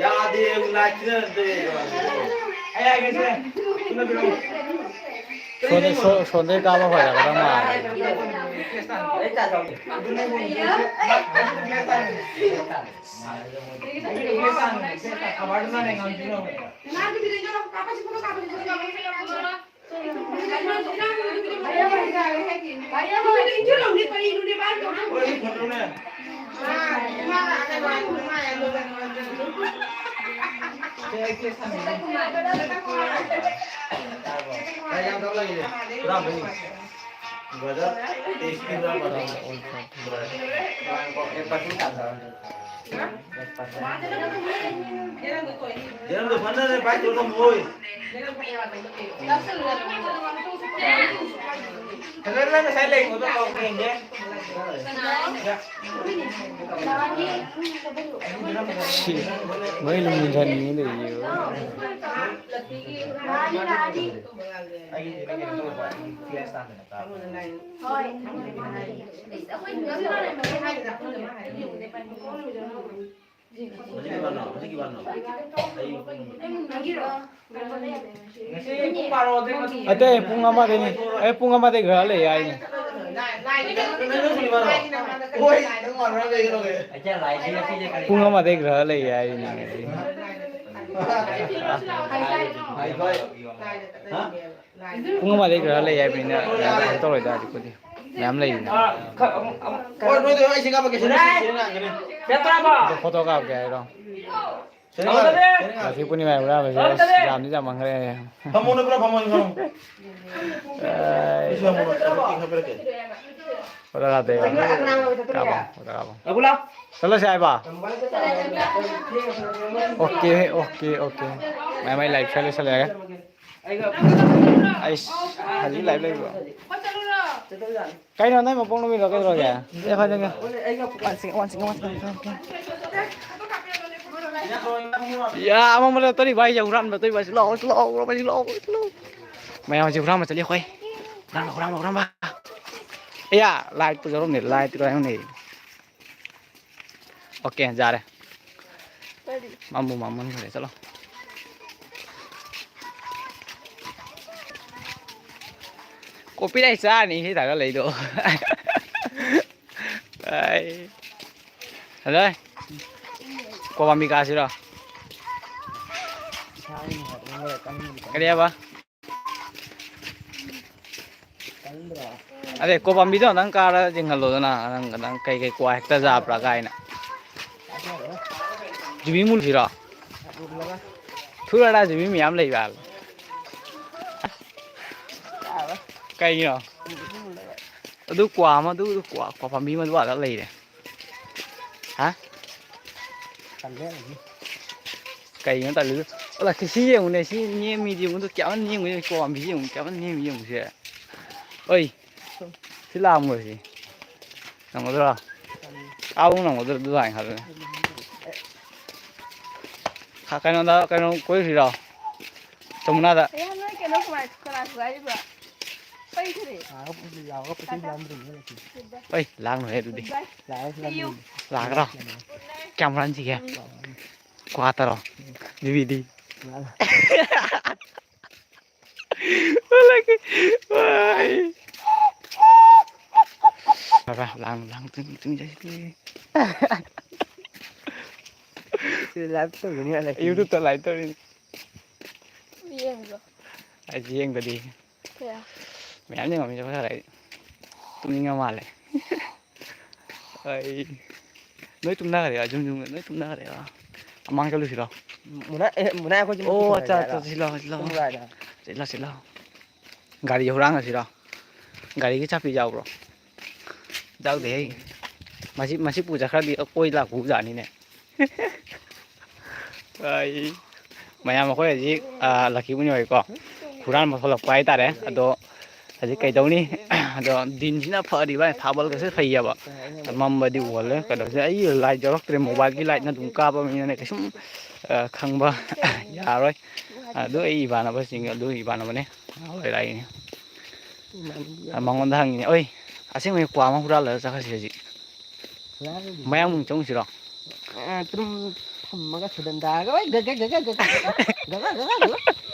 Ya di ulachnya tu. Ayah gitu. Tuna bilang. 손에 까먹어야 그러면 Yang tahu lagi ni. Berapa ni? Berapa? Istri berapa? Pasti tak tahu. Jangan tu mana ni baik tu boy. Kenapa ni saya lagi untuk kau ni? 뭐 이런 문제는 있는데요. Ate bunga mah ini, bunga mah deh gak ya ini. Bunga mah deh gak ya ini. Bunga mah deh gak ya ini. Nah, itu loh tadi kudi. Nyam lagi. Foto kap kayak dong. Masih punya berapa sih? Jam ni jam mangkre. Kamu ni berapa kamu ni? Isu kamu ni berapa ke? Foto kate. Kapan? Foto kapan? Aku lah. Selesai pak? Oke. Main live selesai ya kan? Ais, hari live lagi pak. Kain nanti mau pong lebih lagi ya? Ya kan jangan. Wancing. Ya, ama mana tadi bayi jauh ram, tadi masih slow. Mày jauh ram masih lihat koi. Ram ba. Iya, light tu jauh ni, light tu yang ni. Oke, jar. Mampu ni boleh, चलो. Kopi dah sah ni, kita dah lei tu. Halo. Kau ambil kasih dah. Kerja apa? Ada kau ambil tu, nang kara jenggal tu na, nang kai kuah kita jawab ragai na. Jadi mul sih dah. Thua dah jadi miam lei bal. Kai ni dah. Tu kuah mah tu kuah ambil mah tu ada lei deh. Hah? Cái người ta lừa, là cái gì vậy? Này gì nhẹ mi gì muốn tôi kéo nhẹ người có làm gì muốn kéo nhẹ mi gì vậy? Ơi, thế làm người gì? Làm cái đó, áo cũng làm cái đó ảnh hả? Cái nó quấy gì đâu? Trong nào đó? Ơi, lang rồi đi. Lang cái đó. Camera gì kìa? Quá tao rồi, DVD. Rồi, lang từng giây đi. Làm tôi cái này là YouTube tôi lại tôi riêng rồi. riêng tôi đi. Thế à? Mẹ nhưng mà mình cho lại tụi mình ngao lại. Ơi, nói tụi nó để chung nói tụi nó để mang cho lưu đâu. một nay có Ô, अच्छा, xin lo. Gaड़ी orang là gì đâu? Gaड़ी cái chắp đi giàu rồi. Giàu thế. Masih puja khác đi, ôi là cú giả này. Ơi, mày mà có gì là kiểu như vậy có. Kuran mà thôi là quay ta đấy, đó. ꯍꯧꯖꯤꯛ ꯀꯩꯗꯧꯅꯤ ꯑꯗꯣ ꯗꯤꯟꯁꯤꯅ ꯐꯔꯤ ꯚꯥꯏ ꯊꯥꯕꯜꯒꯁꯦ ꯐꯩꯌꯦꯕ ꯃꯝꯕꯗꯤ ꯎꯍꯜꯂꯦ ꯀꯩꯗꯧꯁꯦ ꯑꯩ light ꯌꯥꯎꯔꯛꯇ꯭ꯔꯦ ꯃꯣꯕꯥꯏꯜꯒꯤ ꯂꯥꯏꯠꯅ ꯑꯗꯨꯝ ꯀꯥꯞꯄꯅꯤꯅ ꯀꯩꯁꯨꯝ ꯈꯪꯕ ꯌꯥꯔꯣꯏ ꯑꯗꯨ ꯑꯩ ꯏꯃꯥꯟꯅꯕꯁꯤꯡ ꯑꯗꯨ ꯏꯃꯥꯟꯅꯕꯅꯦ ꯂꯩꯔꯛꯏꯅꯦ ꯃꯉꯣꯟꯗ ꯍꯪꯉꯤꯅꯦ ꯑꯣꯏ ꯑꯁꯦꯡꯕꯩ ꯀ꯭ꯋꯥ ꯑꯃ ꯍꯨꯔꯥꯜꯂꯒ ꯆꯠꯈ꯭ꯔꯁꯤ ꯍꯧꯖꯤꯛ ꯃꯌꯥꯡꯃꯨꯛ ꯆꯪꯉꯨꯁꯤꯔꯣ ꯇꯨꯝ ꯊꯝꯃꯒ ꯁꯨꯗꯟꯗꯥꯒ ꯒ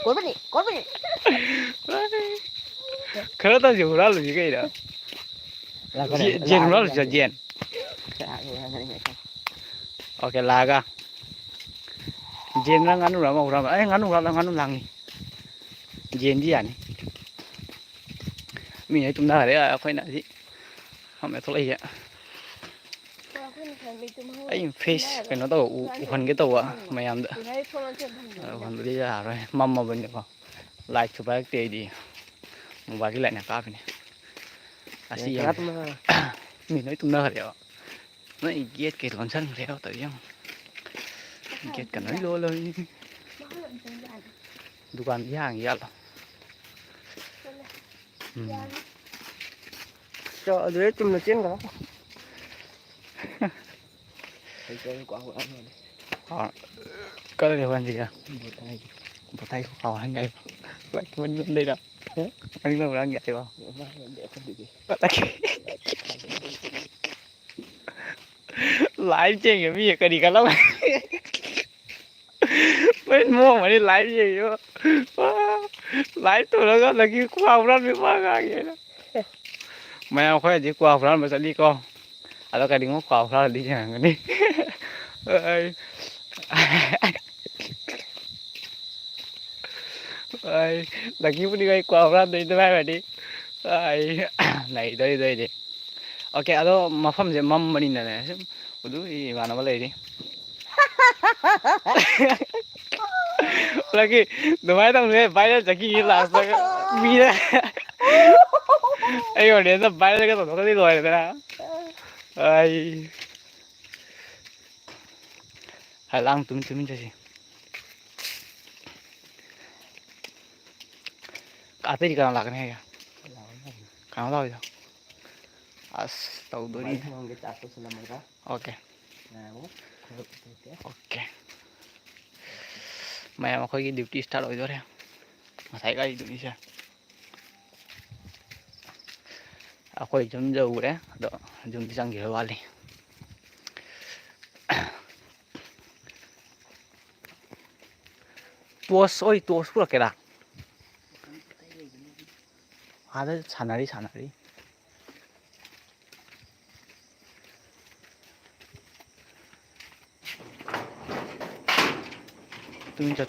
ꯀꯣꯏꯕꯅꯤ ꯀꯣꯏꯕꯅꯤ ꯈꯔ ꯇꯧꯁꯤ ꯍꯨꯔꯥꯜꯂꯨꯁꯤ ꯀꯩꯅꯣ ꯖꯦꯟ ꯍꯨꯔꯥꯜꯂꯨꯁꯤꯔꯣ ꯖꯦꯟ ꯑꯣꯀꯦ ꯂꯥꯛꯑꯒ ꯖꯦꯟꯅ ꯉꯥꯅꯨꯔ ꯑꯃ ꯍꯨꯔꯥꯟꯕ ꯑꯩ ꯉꯥꯅꯨ ꯍꯨꯔꯥꯜꯂ ꯉꯥꯅꯨ ꯂꯥꯡꯉꯤ ꯖꯦꯟꯗꯤ ꯌꯥꯅꯤ ꯃꯤꯅ ꯇꯨꯝꯅꯈ꯭ꯔꯦ ꯑꯩꯈꯣꯏꯅ ꯁꯤ ꯐꯝꯃ ꯊꯣꯛꯂꯛꯏꯁꯦ ꯑꯩ ꯐꯦꯁ ꯀꯩꯅꯣ ꯇꯧꯕ ꯎꯍꯟꯒꯦ ꯇꯧꯕ ꯃꯌꯥꯝꯗ ꯎꯍꯟꯕꯗꯤ ꯌꯥꯔꯔꯣꯏ ꯃꯝꯃꯕꯅꯤꯀꯣ ꯂꯥꯏꯠꯁꯨ ꯄꯥꯏꯔꯛꯇꯦ ꯑꯩꯗꯤ ꯃꯣꯕꯥꯏꯜꯒꯤ ꯂꯥꯏꯠꯅ ꯀꯥꯞꯄꯤꯅꯤ ꯑꯁꯤ ꯌꯦꯡꯉꯨ ꯃꯤ ꯂꯣꯏ ꯇꯨꯝꯅꯈ꯭ꯔꯦꯕ ꯅꯣꯏ ꯒꯦꯠ ꯀꯩ ꯂꯣꯟꯁꯤꯟꯈ꯭ꯔꯦꯕ ꯇꯧꯔꯤ ꯌꯦꯡꯉꯨ ꯒꯦꯠꯀ ꯂꯣꯏ ꯂꯣꯜꯂꯕꯅꯤ ꯗꯨꯀꯥꯟꯗꯤ ꯍꯥꯡꯉꯤ ꯖꯥꯠꯂꯣ ꯑꯗꯨꯗꯩ ꯆꯨꯝꯅ ꯆꯦꯟꯒ꯭ꯔꯣ ꯀꯗꯥꯏꯗ ꯍꯨꯔꯥꯟꯁꯤꯒꯦ ꯕꯣꯇꯥꯏ ꯍꯨꯔꯥꯟꯒꯦ ꯂꯩꯔ ꯃꯅꯤꯡꯗ ꯍꯨꯔꯥꯟꯒꯦ ꯍꯥꯏꯕ ꯂꯥꯏꯚ ꯆꯦꯡꯉꯦ ꯃꯤ ꯀꯔꯤ ꯈꯜꯂꯝꯒꯅꯤ ꯃꯣꯡꯃꯅꯤ ꯂꯥꯏꯚ ꯌꯦꯡꯉꯤꯕ ꯂꯥꯏꯚ ꯇꯧꯔꯒ ꯂꯒꯤ ꯀ꯭ꯋꯥ ꯍꯨꯔꯥꯟꯕꯒꯤ ꯋꯥ ꯉꯥꯡꯉꯦꯅ ꯃꯌꯥꯝ ꯈꯣꯏ ꯍꯧꯖꯤꯛ ꯀ꯭ꯋꯥ ꯍꯨꯔꯥꯟꯕ ꯆꯠꯂꯤꯀꯣ ꯑꯗꯣ ꯀꯔꯤꯒꯨꯝꯕ ꯀ꯭ꯋꯥ ꯍꯨꯔꯥꯜꯂꯗꯤ ꯌꯦꯡꯉꯝꯒꯅꯤ ꯂꯛꯀꯤꯕꯨꯗꯤ ꯑꯩ ꯀ꯭ꯋꯥ ꯍꯨꯔꯥꯟꯗꯣꯏ ꯍꯥꯏꯔꯗꯤ ꯅꯩꯗꯣꯏꯗꯤ ꯑꯣꯀꯦ ꯑꯗꯣ ꯃꯐꯝꯁꯦ ꯃꯝꯕꯅꯤꯅꯅꯦ ꯁꯨꯝ ꯑꯗꯨ ꯏꯃꯥꯟꯅꯕ ꯂꯩꯔꯤ ꯂꯛꯀꯤ ꯑꯗꯨꯃꯥꯏꯅ ꯇꯧꯅꯨꯍꯦ ꯚꯥꯏꯔꯦꯜ ꯆꯠꯈꯤꯅꯤ ꯂꯥꯁꯇꯒ ꯃꯤꯅ ꯑꯩ ꯑꯣꯗꯤꯌꯦꯟꯁꯇ ꯚꯥꯏꯔꯦꯜꯒ ꯇꯧꯊꯣꯛꯈ꯭ꯔꯗꯤ ꯂꯣꯏꯔꯦꯗꯅ ꯂꯥꯡ ꯇꯨꯃꯤꯟ ꯆꯠꯁꯤ ꯑꯇꯩꯗꯤ ꯀꯅꯥ ꯂꯥꯛꯀꯅꯤ ꯍꯥꯏꯒꯦ ꯀꯅꯥ ꯂꯥꯛꯑꯣꯏꯗꯣ ꯑꯁ ꯇꯧꯗꯣꯔꯤ ꯑꯣꯀꯦ ꯑꯣꯀꯦ ꯃꯌꯥꯝ ꯑꯩꯈꯣꯏꯒꯤ ꯗ꯭ꯌꯨꯇꯤ ꯏꯁꯇꯥꯔꯠ ꯑꯣꯏꯗꯣꯔꯦ ꯉꯁꯥꯏ ꯒꯥꯔꯤꯗꯨꯅꯤꯁꯦ ꯑꯩꯈꯣꯏ ꯌꯨꯝ ꯌꯧꯔꯦ ꯑꯗꯣ ꯌꯨꯝꯗꯤ ꯆꯪꯈꯤꯕ ꯋꯥꯠꯂꯤ ꯇꯣꯁ ꯑꯣꯏ ꯇꯣꯁ ꯄꯨꯔꯛꯀꯦꯔꯥ ꯑꯥꯗ ꯁꯥꯟꯅꯔꯤ ꯇꯨꯃꯤꯟ ꯆꯣ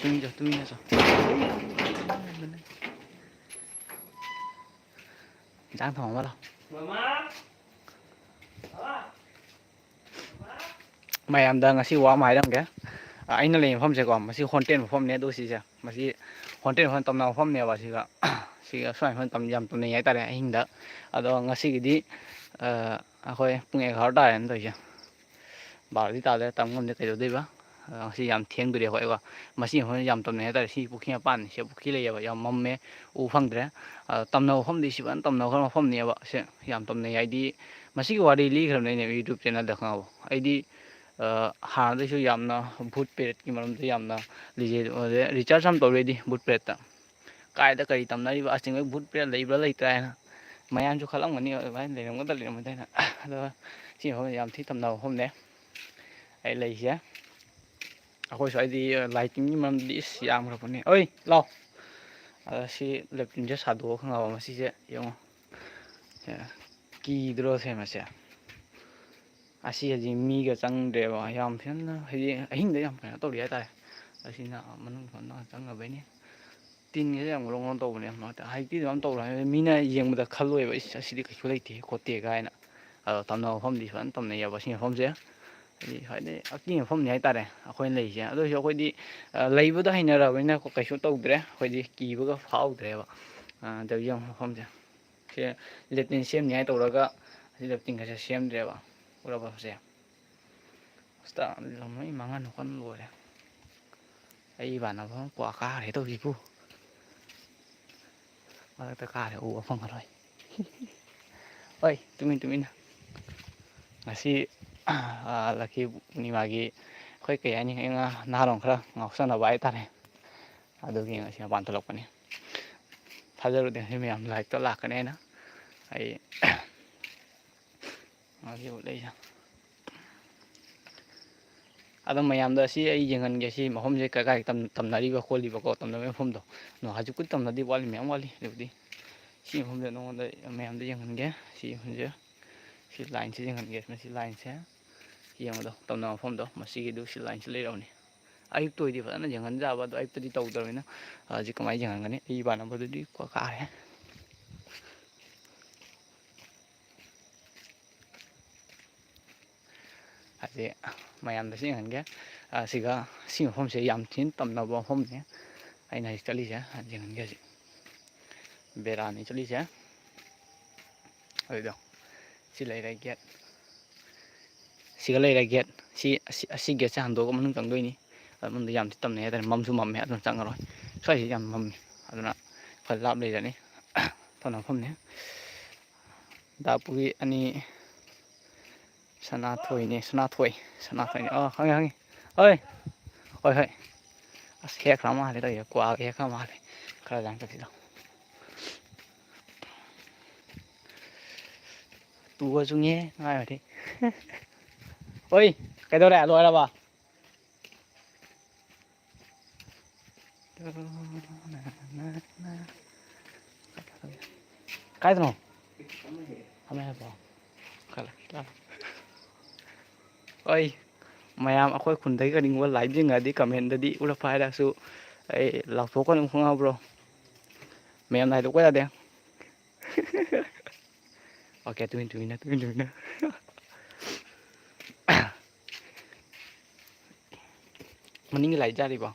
ꯏꯟꯖꯥꯡ ꯊꯣꯡꯉꯝꯃꯣ ꯂꯥꯎ ꯃꯌꯥꯝꯗ ꯉꯁꯤ ꯋꯥ ꯑꯃ ꯍꯥꯏꯔꯝꯒꯦ ꯑꯩꯅ ꯂꯩ ꯃꯐꯝꯁꯦꯀꯣ ꯃꯁꯤ ꯍꯣꯟꯇꯦꯜ ꯃꯐꯝꯅꯦ ꯑꯗꯨ ꯁꯤꯁꯦ ꯃꯁꯤ ꯍꯣꯟꯇꯦꯜ ꯃꯐꯝ ꯇꯝꯅ ꯃꯐꯝꯅꯦꯕ ꯁꯤꯒ ꯁꯨꯃꯥꯏꯅ ꯌꯥꯝ ꯇꯝꯅꯩ ꯍꯥꯏꯇꯥꯔꯦ ꯑꯍꯤꯡꯗ ꯑꯗꯣ ꯉꯁꯤꯒꯤꯗꯤ ꯑꯩꯈꯣꯏ ꯄꯨꯡ 11 ꯇꯥꯔꯦꯅ ꯇꯧꯔꯤꯁꯦ ꯕꯥꯔꯣꯗꯤ ꯇꯥꯗ꯭ꯔꯦ ꯇꯝ ꯉꯝꯗꯦ ꯀꯩꯗꯧꯗꯣꯏꯕ ꯉꯁꯤ ꯌꯥꯝ ꯊꯦꯡꯗꯣꯔꯤ ꯑꯩꯈꯣꯏꯀꯣ ꯃꯁꯤ ꯃꯐꯝꯁꯦ ꯌꯥꯝ ꯇꯝꯅꯩ ꯍꯥꯏꯇꯥꯔꯦ ꯁꯤ ꯄꯨꯈ꯭ꯔꯤ ꯃꯄꯥꯟꯅꯤ ꯁꯤ ꯄꯨꯈ꯭ꯔꯤ ꯂꯩꯌꯦꯕ ꯌꯥꯝ ꯃꯝꯃꯦ ꯎꯕ ꯐꯪꯗ꯭ꯔꯦ ꯇꯝꯅꯕ ꯃꯐꯝꯗꯤ ꯁꯤ ꯐꯖꯅ ꯇꯝꯅꯈ꯭ꯔ ꯃꯐꯝꯅꯦꯕ ꯁꯦ ꯌꯥꯝ ꯇꯝꯅꯩ ꯍꯥꯏꯗꯤ ꯃꯁꯤꯒꯤ ꯋꯥꯔꯤ ꯂꯤꯈ꯭ꯔꯕꯅꯦ ꯑꯩꯅ ꯌꯨꯇ꯭ꯌꯨꯕ ꯆꯦꯅꯦꯜꯗ ꯈꯪꯉꯕ ꯑꯩꯗꯤ ꯍꯥꯟꯅꯗꯩꯁꯨ ꯌꯥꯝꯅ ꯚꯨꯠ ꯄꯦꯔꯦꯠꯀꯤ ꯃꯔꯝꯗ ꯌꯥꯝꯅ ꯔꯤꯆꯥꯔꯖ ꯌꯥꯝ ꯇꯧꯔꯦꯗꯤ ꯚꯨꯠ ꯄꯦꯔꯦꯠꯇ ꯀꯥꯏꯗ ꯀꯔꯤ ꯇꯝꯅꯔꯤꯕ ꯑꯁꯦꯡꯕ ꯚꯨꯠ ꯄꯦꯔꯦꯠ ꯂꯩꯕ꯭ꯔꯥ ꯂꯩꯇ꯭ꯔꯥ ꯍꯥꯏꯅ ꯃꯌꯥꯝꯁꯨ ꯈꯜꯂꯝꯒꯅꯤ ꯑꯗꯨꯃꯥꯏꯅ ꯂꯩꯔꯝꯒꯗ꯭ꯔꯥ ꯍꯥꯏꯅ ꯑꯗꯨꯒ ꯁꯤ ꯃꯐꯝꯁꯦ ꯌꯥꯝ ꯊꯤ ꯇꯝꯅꯕ ꯃꯐꯝꯅꯦ ꯑꯩ ꯂꯩꯁꯦ ꯑꯩꯈꯣꯏ ꯁ꯭ꯋꯥꯏꯗꯤ ꯂꯥꯏꯇꯤꯡꯒꯤ ꯃꯔꯝꯗꯤ ꯏꯁ ꯌꯥꯝꯈ꯭ꯔꯕꯅꯤ ꯑꯣꯏ ꯂꯥꯎ ꯑꯗ ꯁꯤ ꯂꯦꯞꯇꯤꯟꯁꯦ ꯁꯥꯗꯣꯛꯑ ꯈꯪꯉꯕ ꯃꯁꯤꯁꯦ ꯌꯦꯡꯉꯣ ꯀꯤꯗ꯭ꯔꯣ ꯁꯦꯝꯕꯁꯦ ꯑꯁꯤ ꯍꯧꯖꯤꯛ ꯃꯤꯒ ꯆꯪꯗ꯭ꯔꯦꯕ ꯌꯥꯝ ꯊꯤꯅ ꯍꯥꯏꯗꯤ ꯑꯍꯤꯡꯗ ꯌꯥꯝ ꯀꯩꯅꯣ ꯇꯧꯔꯤ ꯍꯥꯏꯇꯥꯔꯦ ꯑꯁꯤꯅ ꯃꯅꯨꯡ ꯍꯟꯅ ꯆꯪꯉꯕꯩꯅꯤ ꯇꯤꯟꯒꯁꯦ ꯌꯥꯝ ꯒ꯭ꯔꯣꯡ ꯒ꯭ꯔꯣꯡ ꯇꯧꯕꯅꯦ ꯍꯧꯖꯤꯛꯇꯤ ꯑꯗꯨꯃꯥꯏꯅ ꯇꯧꯔꯣꯏ ꯃꯤꯅ ꯌꯦꯡꯕꯗ ꯈꯜꯂꯣꯏꯕ ꯏꯁ ꯑꯁꯤꯗꯤ ꯀꯩꯁꯨ ꯂꯩꯇꯦ ꯈꯣꯠꯇꯦ ꯀꯥꯏꯅ ꯑꯗꯣ ꯇꯝꯅꯕ ꯃꯐꯝꯗꯤ ꯐꯖꯅ ꯇꯝꯅꯩꯑꯕ ꯁꯤ ꯃꯐꯝꯁꯦ ꯍꯥꯏꯗꯤ ꯈ꯭ꯋꯥꯏꯗꯒꯤ ꯑꯀꯤ ꯃꯐꯝꯅꯤ ꯍꯥꯏꯇꯥꯔꯦ ꯑꯩꯈꯣꯏꯅ ꯂꯩꯔꯤꯁꯦ ꯑꯗꯨ ꯑꯣꯏꯔꯁꯨ ꯑꯩꯈꯣꯏꯗꯤ ꯂꯩꯕꯗ ꯍꯩꯅꯔꯕꯅꯤꯅ ꯀꯩꯁꯨ ꯇꯧꯗ꯭ꯔꯦ ꯑꯩꯈꯣꯏꯗꯤ ꯀꯤꯕꯒ ꯐꯥꯎꯗ꯭ꯔꯦꯕ ꯑꯗꯒꯤ ꯃꯐꯝꯁꯦ ꯁꯦ ꯂꯦꯇꯤꯟ ꯁꯦꯝꯅꯤꯉꯥꯏ ꯇꯧꯔꯒ ꯑꯁꯤ ꯂꯦꯇꯤꯟꯒꯁꯦ ꯁꯦꯝꯗ꯭ꯔꯦꯕ ꯎꯔꯕꯁꯦ ꯂꯣꯏ ꯃꯥꯡꯍꯟ ꯈꯣꯠꯍꯟ ꯂꯣꯏꯔꯦ ꯑꯩ ꯏꯃꯥꯟꯅꯕ ꯑꯃ ꯀ꯭ꯋꯥ ꯀꯥꯈ꯭ꯔꯦ ꯇꯧꯔꯤꯕꯨ ꯃꯔꯛꯇ ꯀꯥꯔꯦ ꯎꯕ ꯐꯪꯉꯔꯣꯏ ꯍꯣꯏ ꯇꯨꯃꯤꯟꯅ ꯉꯁꯤ ꯂꯛꯀꯤ ꯄꯨꯔꯅꯤꯃꯥꯒꯤ ꯑꯩꯈꯣꯏ ꯀꯩ ꯍꯥꯏꯅꯤ ꯅꯍꯥꯔꯣꯟ ꯈꯔ ꯉꯥꯎꯁꯟꯅꯕ ꯍꯥꯏꯇꯥꯔꯦ ꯑꯗꯨꯒꯤ ꯉꯁꯤ ꯃꯄꯥꯟ ꯊꯣꯛꯂꯛꯄꯅꯤ ꯊꯥꯖꯔꯨꯗꯦ ꯉꯁꯤ ꯃꯌꯥꯝ ꯂꯥꯏꯔꯤꯛꯇ ꯂꯥꯛꯀꯅꯤ ꯍꯥꯏꯅ ꯑꯩ ꯉꯁꯤ ꯎꯠꯂꯛꯏꯁꯦ ꯑꯗꯣ ꯃꯌꯥꯝꯗ ꯁꯤ ꯑꯩ ꯌꯦꯡꯍꯟꯒꯦ ꯁꯤ ꯃꯐꯝꯁꯦ ꯀꯥꯏ ꯇꯝꯅꯔꯤꯕ ꯈꯣꯠꯂꯤꯕꯀꯣ ꯇꯝꯅꯕ ꯃꯐꯝꯗꯣ ꯍꯧꯖꯤꯛꯄꯨꯗꯤ ꯇꯝꯅꯗꯤ ꯋꯥꯠꯂꯤ ꯃꯌꯥꯝ ꯋꯥꯠꯂꯤ ꯑꯗꯨꯕꯨꯗꯤ ꯁꯤ ꯃꯐꯝꯗ ꯅꯉꯣꯟꯗ ꯃꯌꯥꯝꯗ ꯌꯦꯡꯍꯟꯒꯦ ꯁꯤ ꯃꯐꯝꯁꯦ ꯁꯤ ꯂꯥꯏꯟꯁꯦ ꯌꯦꯡꯍꯟꯒꯦ ꯃꯁꯤ ꯂꯥꯏꯟꯁꯦ ꯌꯦꯡꯕꯗꯣ ꯇꯝꯅꯕ ꯃꯐꯝꯗꯣ ꯃꯁꯤꯒꯤꯗꯨ ꯁꯤ ꯂꯥꯏꯟꯁꯦ ꯂꯩꯔꯕꯅꯤ ꯑꯌꯨꯛꯇ ꯑꯣꯏꯗꯤ ꯐꯖꯅ ꯌꯦꯡꯍꯟꯖꯕ ꯑꯗꯣ ꯑꯌꯨꯛꯇꯗꯤ ꯇꯧꯗ꯭ꯔꯕꯅꯤꯅ ꯍꯧꯖꯤꯛ ꯀꯃꯥꯏꯅ ꯌꯦꯡꯍꯟꯒꯅꯤ ꯑꯩ ꯏꯃꯥꯟꯅꯕꯗꯨꯗꯤ ꯀꯥꯔꯦ ꯍꯧꯖꯤꯛ ꯃꯌꯥꯝꯗꯁꯨ ꯌꯦꯡꯍꯟꯒꯦ ꯁꯤꯒ ꯁꯤ ꯃꯐꯝꯁꯦ ꯌꯥꯝ ꯊꯤꯅ ꯇꯝꯅꯕ ꯃꯐꯝꯅꯦ ꯑꯩꯅ ꯍꯧꯖꯤꯛ ꯆꯠꯂꯤꯁꯦ ꯌꯦꯡꯍꯟꯒꯦ ꯍꯧꯖꯤꯛ ꯕꯦꯔꯥꯅꯤ ꯆꯠꯂꯤꯁꯦ ꯑꯗꯨꯗꯣ ꯁꯤ ꯂꯩꯔꯦ ꯒꯦꯠ ꯁꯤꯒ ꯂꯩꯔꯦ ꯒꯦꯠ ꯑꯁꯤ ꯒꯦꯠꯁꯦ ꯍꯥꯡꯗꯣꯛꯑꯒ ꯃꯅꯨꯡ ꯆꯪꯗꯣꯏꯅꯤ ꯃꯅꯨꯡꯗ ꯌꯥꯝ ꯇꯝꯅꯩ ꯍꯥꯏꯇꯥꯔꯦ ꯃꯝꯁꯨ ꯃꯝꯃꯦ ꯑꯗꯨꯅ ꯆꯪꯉꯔꯣꯏ ꯁ꯭ꯋꯥꯏꯁꯤ ꯌꯥꯝ ꯃꯝꯃꯤ ꯑꯗꯨꯅ ꯈꯔ ꯂꯥꯞ ꯂꯩꯔꯅꯤ ꯃꯐꯝꯅꯤ ꯗꯥꯄꯨꯒꯤ ꯑꯅꯤ ꯁꯅꯥꯊꯣꯏꯅꯦ ꯈꯪꯉꯦ ꯍꯣꯏ ꯑꯁ ꯍꯦꯛꯈ꯭ꯔ ꯃꯥꯜꯂꯦ ꯇꯧꯔꯤꯁꯦ ꯀ꯭ꯋꯥꯒ ꯍꯦꯛꯈ꯭ꯔ ꯃꯥꯜꯂꯦ ꯈꯔ ꯆꯪꯁꯤꯜꯂꯣ ꯇꯨꯒꯖꯨꯉꯦ ꯉꯥꯏꯔꯗꯤ ꯍꯣꯏ ꯀꯩꯗꯧꯔꯦ ꯂꯣꯏꯔꯕ ꯀꯥꯏꯗꯅꯣ ꯍꯣꯏ ꯃꯌꯥꯝ ꯑꯩꯈꯣꯏ ꯈꯨꯟꯗꯒꯤ ꯀꯔꯤꯒꯨꯝꯕ ꯂꯥꯏꯚ ꯌꯦꯡꯉꯗꯤ ꯀꯃꯦꯟꯗꯗꯤ ꯎꯔꯛꯄ ꯍꯥꯏꯔꯁꯨ ꯑꯩ ꯂꯥꯎꯊꯣꯛꯀꯅꯨ ꯈꯪꯉꯕ꯭ꯔꯣ ꯃꯌꯥꯝꯅ ꯍꯥꯏꯗꯣꯛꯄ ꯌꯥꯗꯦ ꯑꯣꯀꯦ ꯇꯨꯃꯤꯟꯅ ꯃꯅꯤꯡꯒꯤ ꯂꯥꯏꯠ ꯌꯥꯔꯤꯕꯣ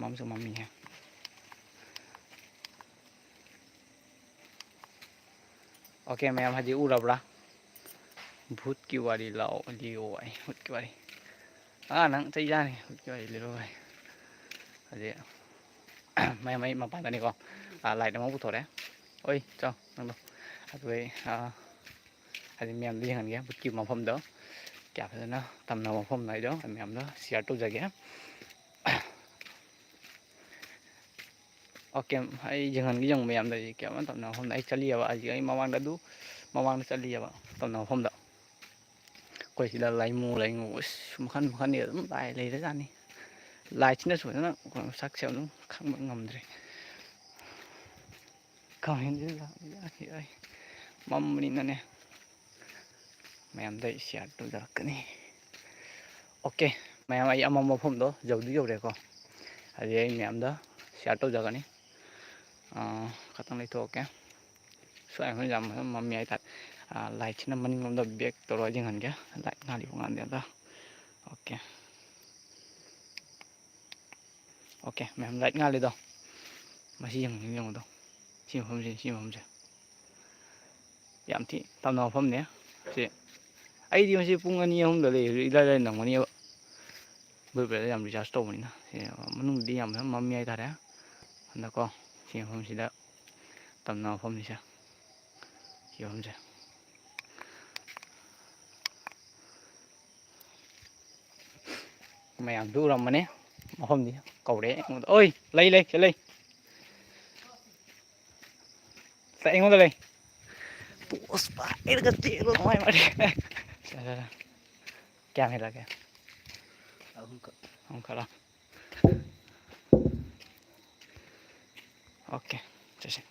ꯃꯝꯁꯨ ꯃꯝꯃꯤꯍꯦ ꯑꯣꯀꯦ ꯃꯌꯥꯝ ꯍꯧꯖꯤꯛ ꯎꯔꯕ꯭ꯔꯥ ꯚꯨꯠꯀꯤ ꯋꯥꯔꯤ ꯂꯤꯌꯣ ꯑꯩ ꯚꯨꯠꯀꯤ ꯋꯥꯔꯤ ꯅꯪ ꯆꯩ ꯆꯥꯅꯤ ꯚꯨꯠꯀꯤ ꯋꯥꯔꯤ ꯂꯤꯔꯣ ꯍꯥꯏ ꯍꯧꯖꯤꯛ ꯃꯌꯥꯝ ꯑꯩ ꯃꯄꯥꯟꯗꯅꯤꯀꯣ ꯂꯥꯏꯠ ꯑꯃ ꯄꯨꯊꯣꯔꯛꯑꯦ ꯍꯣꯏ ꯆꯥꯎ ꯅꯪꯗꯣ ꯑꯗꯨ ꯑꯩ ꯍꯥꯏꯗꯤ ꯃꯌꯥꯝꯗ ꯌꯦꯡꯍꯟꯒꯦ ꯚꯨꯠꯀꯤ ꯃꯐꯝꯗꯣ ꯀꯌꯥ ꯐꯖꯅ ꯇꯝꯅꯕ ꯃꯐꯝ ꯍꯥꯏꯗꯣ ꯃꯌꯥꯝꯗ ꯁꯤꯌꯥꯔ ꯇꯧꯖꯒꯦ ꯑꯣꯀꯦ ꯑꯩ ꯌꯦꯡꯍꯟꯒꯦ ꯃꯌꯥꯝꯗ ꯀꯌꯥꯝ ꯇꯝꯅꯕ ꯃꯐꯝꯗ ꯑꯩ ꯆꯠꯂꯤꯑꯕ ꯍꯧꯖꯤꯛ ꯑꯩ ꯃꯃꯥꯡꯗ ꯆꯠꯂꯤꯑꯕ ꯇꯝꯅꯕ ꯃꯐꯝꯗ ꯑꯩꯈꯣꯏ ꯁꯤꯗ ꯂꯥꯏꯃꯨ ꯃꯈꯜ ꯃꯈꯜꯒꯤ ꯑꯗꯨꯝ ꯂꯥꯏ ꯂꯩꯔꯖꯥꯠꯅꯤ ꯂꯥꯏꯠꯁꯤꯅꯁꯨ ꯐꯖꯅ ꯁꯛꯁꯦ ꯑꯗꯨꯝ ꯈꯪꯕ ꯉꯝꯗ꯭ꯔꯦ ꯃꯝꯕꯅꯤꯅꯅꯦ ꯃꯌꯥꯝꯗ ꯁꯤꯌꯥꯔ ꯇꯧꯖꯔꯛꯀꯅꯤ ꯑꯣꯀꯦ ꯃꯌꯥꯝ ꯑꯩ ꯑꯃꯝꯕ ꯃꯐꯝꯗꯣ ꯌꯧꯔꯦꯀꯣ ꯍꯧꯖꯤꯛ ꯑꯩ ꯃꯌꯥꯝꯗ ꯁꯤꯌꯥꯔ ꯇꯧꯖꯒꯅꯤ ꯈꯇꯪ ꯂꯩꯊꯣꯛꯑꯀꯦ ꯁ꯭ꯋꯥꯏ ꯃꯐꯝ ꯌꯥꯝ ꯃꯝꯃꯤ ꯍꯥꯏꯇꯥꯔꯦ ꯂꯥꯏꯠꯁꯤꯅ ꯃꯅꯤꯡꯂꯣꯝꯗ ꯕꯦꯛ ꯇꯧꯔꯒ ꯌꯦꯡꯍꯟꯒꯦ ꯂꯥꯏꯠ ꯉꯥꯜꯂꯤꯕ ꯉꯥꯟꯗꯦꯗ ꯑꯣꯀꯦ ꯃꯌꯥꯝ ꯂꯥꯏꯠ ꯉꯥꯜꯂꯤꯗꯣ ꯃꯁꯤ ꯌꯦꯡꯉꯨꯗꯣ ꯁꯤ ꯃꯐꯝꯁꯦ ꯌꯥꯝ ꯊꯤ ꯇꯝꯅꯕ ꯃꯐꯝꯅꯦ ꯁꯤ ꯑꯩꯗꯤ ꯃꯁꯤ ꯄꯨꯡ 2-3ꯗ ꯂꯩꯔꯁꯨ ꯏꯂꯥꯏ ꯅꯪꯒꯅꯦꯕ ꯕ꯭ꯂꯨꯇꯨꯠꯇ ꯌꯥꯝ ꯔꯤꯆꯥꯔꯖ ꯇꯧꯕꯅꯤꯅ ꯃꯅꯨꯡꯗꯤ ꯌꯥꯝ ꯃꯝꯃꯤ ꯍꯥꯏꯇꯥꯔꯦ ꯍꯟꯗꯛꯀꯣ ꯁꯤ ꯃꯐꯝꯁꯤꯗ ꯇꯝꯅꯕ ꯃꯐꯝꯅꯤꯁꯦ ꯁꯤ ꯃꯐꯝꯁꯦ ꯃꯌꯥꯝꯁꯨ ꯎꯔꯝꯕꯅꯤ ꯃꯐꯝꯗꯤ ꯀꯧꯔꯛꯑꯦ ꯑꯩꯉꯣꯟꯗ ꯑꯣꯏ ꯂꯩ ꯑꯩꯉꯣꯟꯗ ꯂꯩ ꯄꯣꯁ ꯄꯥꯏꯔꯒ ꯆꯦꯜꯂꯣ ꯀꯌꯥꯝ ꯍꯦꯜꯂꯒꯦ ꯑꯍꯨꯝꯈꯛ ꯑꯣꯀꯦ ꯆꯠꯁꯤ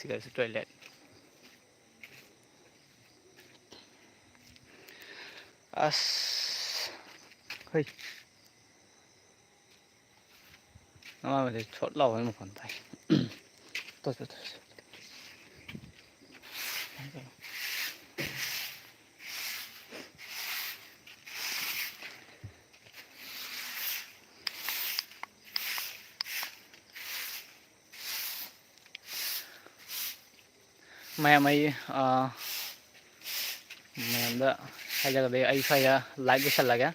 ꯁꯤꯒꯁꯨ ꯇꯣꯏꯂꯦꯠ ꯑꯁ ꯍꯣꯏ ꯅꯃꯥꯏꯃꯗꯤ ꯊꯣꯠ ꯂꯥꯎꯕꯒꯤ ꯃꯈꯣꯟ ꯇꯥꯏ ꯇꯣ ꯃꯌꯥꯝ ꯑꯩ ꯃꯌꯥꯝꯗ ꯍꯥꯏꯖꯒꯗꯦ ꯑꯩ ꯁ꯭ꯋꯥꯏꯗ ꯂꯥꯏꯚ ꯂꯣꯏꯁꯜꯂꯒꯦ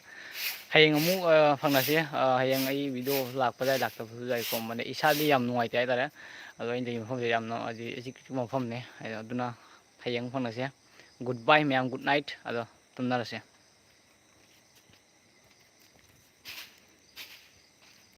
ꯍꯌꯦꯡ ꯑꯃꯨꯛ ꯐꯪꯅꯁꯤ ꯍꯌꯦꯡ ꯑꯩ ꯚꯤꯗꯤꯑꯣ ꯂꯥꯛꯄꯗ ꯂꯥꯛꯇꯕꯁꯨ ꯌꯥꯏꯀꯣ ꯃꯅꯦ ꯏꯁꯥꯗꯤ ꯌꯥꯝ ꯅꯨꯡꯉꯥꯏꯇꯦ ꯍꯥꯏꯇꯥꯔꯦ ꯑꯗꯣ ꯑꯩꯅ ꯂꯩꯕ ꯃꯐꯝꯁꯦ ꯌꯥꯝꯅ ꯍꯥꯏꯗꯤ ꯏꯆꯤꯛ ꯃꯐꯝꯅꯦ ꯑꯗꯨꯅ ꯍꯌꯦꯡ ꯐꯪꯅꯁꯤ ꯒꯨꯗ ꯕꯥꯏ ꯃꯌꯥꯝ ꯒꯨꯗ ꯅꯥꯏꯠ ꯑꯗꯣ ꯇꯨꯝꯅꯔꯁꯦ